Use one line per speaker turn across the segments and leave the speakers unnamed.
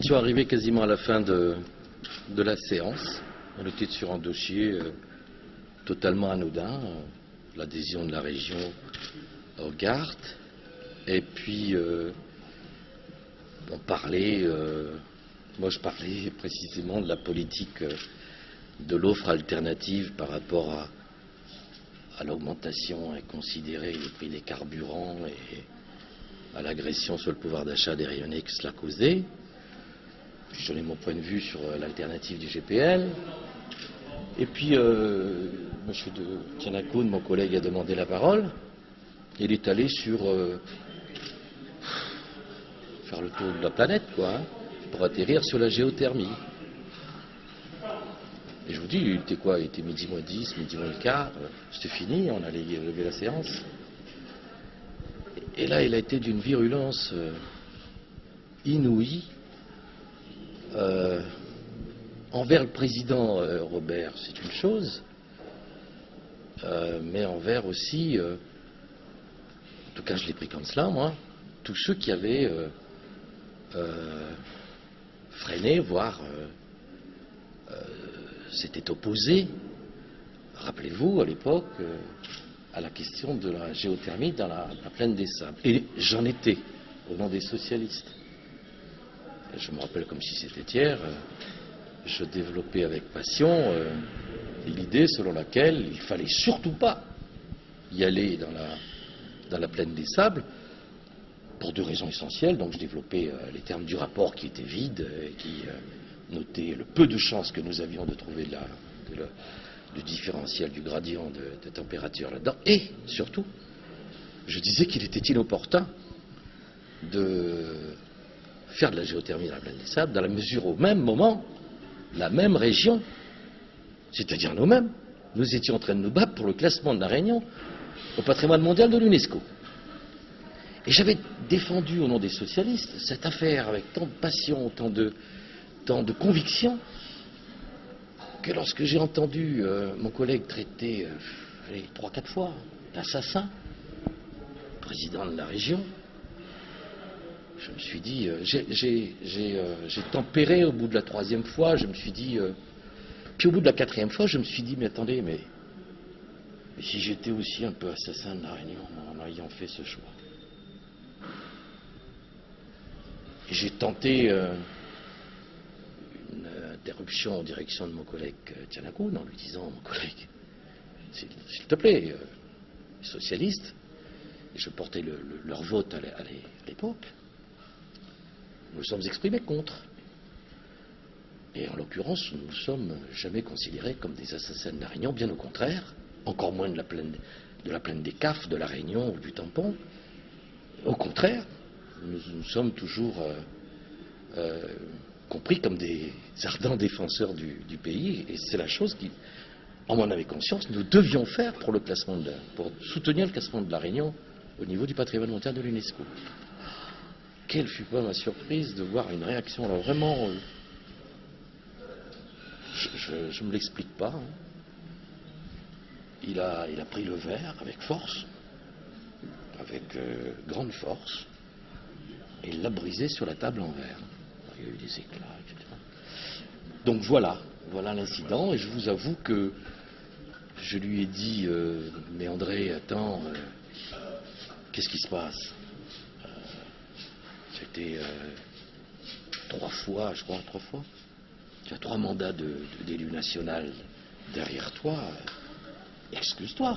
étions arrivés quasiment à la fin de la séance. On était sur un dossier totalement anodin, l'adhésion de la région au GART. Et puis, on parlait, moi je parlais précisément de la politique de l'offre alternative par rapport à l'augmentation inconsidérée du prix des carburants et à l'agression sur le pouvoir d'achat des rayonnés que cela causait. Puis je donnais mon point de vue sur l'alternative du GPL. Et puis, M. Tianakoun, mon collègue, a demandé la parole. Il est allé sur faire le tour de la planète, quoi, hein, pour atterrir sur la géothermie. Et je vous dis, il était quoi? Il était midi moins 10, midi moins le quart. C'était fini, on allait lever la séance. Et là, il a été d'une virulence inouïe envers le président Robert, c'est une chose, mais envers aussi, en tout cas je l'ai pris comme cela, moi, tous ceux qui avaient freiné, voire s'étaient opposés, rappelez-vous, à l'époque, à la question de la géothermie dans la plaine des Sables. Et j'en étais, au nom des socialistes. Je me rappelle comme si c'était hier, je développais avec passion l'idée selon laquelle il ne fallait surtout pas y aller dans la plaine des Sables, pour deux raisons essentielles. Donc je développais les termes du rapport qui était vide et qui notait le peu de chances que nous avions de trouver le différentiel du gradient de température là-dedans. Et surtout, je disais qu'il était inopportun de faire de la géothermie dans la plaine des Sables, dans la mesure au même moment, la même région, c'est-à-dire nous-mêmes, nous étions en train de nous battre pour le classement de la Réunion au patrimoine mondial de l'UNESCO. Et j'avais défendu au nom des socialistes cette affaire avec tant de passion, tant de conviction, que lorsque j'ai entendu mon collègue traiter 3-4 fois d'assassin, président de la région, je me suis dit, j'ai tempéré au bout de la 3e fois, je me suis dit, puis au bout de la 4e fois, je me suis dit, mais attendez, mais si j'étais aussi un peu assassin de la Réunion en ayant fait ce choix. Et j'ai tenté une interruption en direction de mon collègue Tianakoun en lui disant, mon collègue, s'il te plaît, les socialistes, et je portais leur vote à l'époque, nous nous sommes exprimés contre. Et en l'occurrence, nous ne nous sommes jamais considérés comme des assassins de la Réunion, bien au contraire, encore moins de la plaine des Cafres, de la Réunion ou du Tampon. Au contraire, nous sommes toujours compris comme des ardents défenseurs du pays, et c'est la chose qui, en m'en avait conscience, nous devions faire pour soutenir le classement de la Réunion au niveau du patrimoine mondial de l'UNESCO. Quelle fut pas ma surprise de voir une réaction, alors vraiment, je ne me l'explique pas. Hein. Il a pris le verre avec force, avec grande force, et il l'a brisé sur la table en verre. Il y a eu des éclats, etc. Donc voilà l'incident, et je vous avoue que je lui ai dit, mais André, attends, qu'est-ce qui se passe? C'était 3 fois, je crois, 3 fois. Tu as 3 mandats d'élu national derrière toi. Excuse-toi.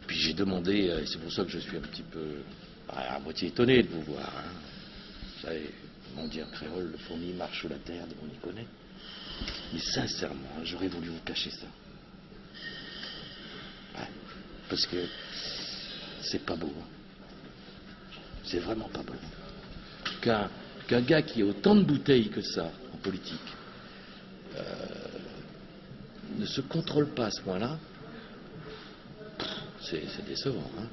Puis j'ai demandé, et c'est pour ça que je suis un petit peu à moitié étonné de vous voir. Hein. Vous savez, on dit en créole, le fourmi marche sous la terre, on y connaît. Mais sincèrement, j'aurais voulu vous cacher ça. Ouais, parce que c'est pas beau. C'est vraiment pas beau. Qu'un gars qui a autant de bouteilles que ça en politique ne se contrôle pas à ce point-là, c'est décevant. Hein.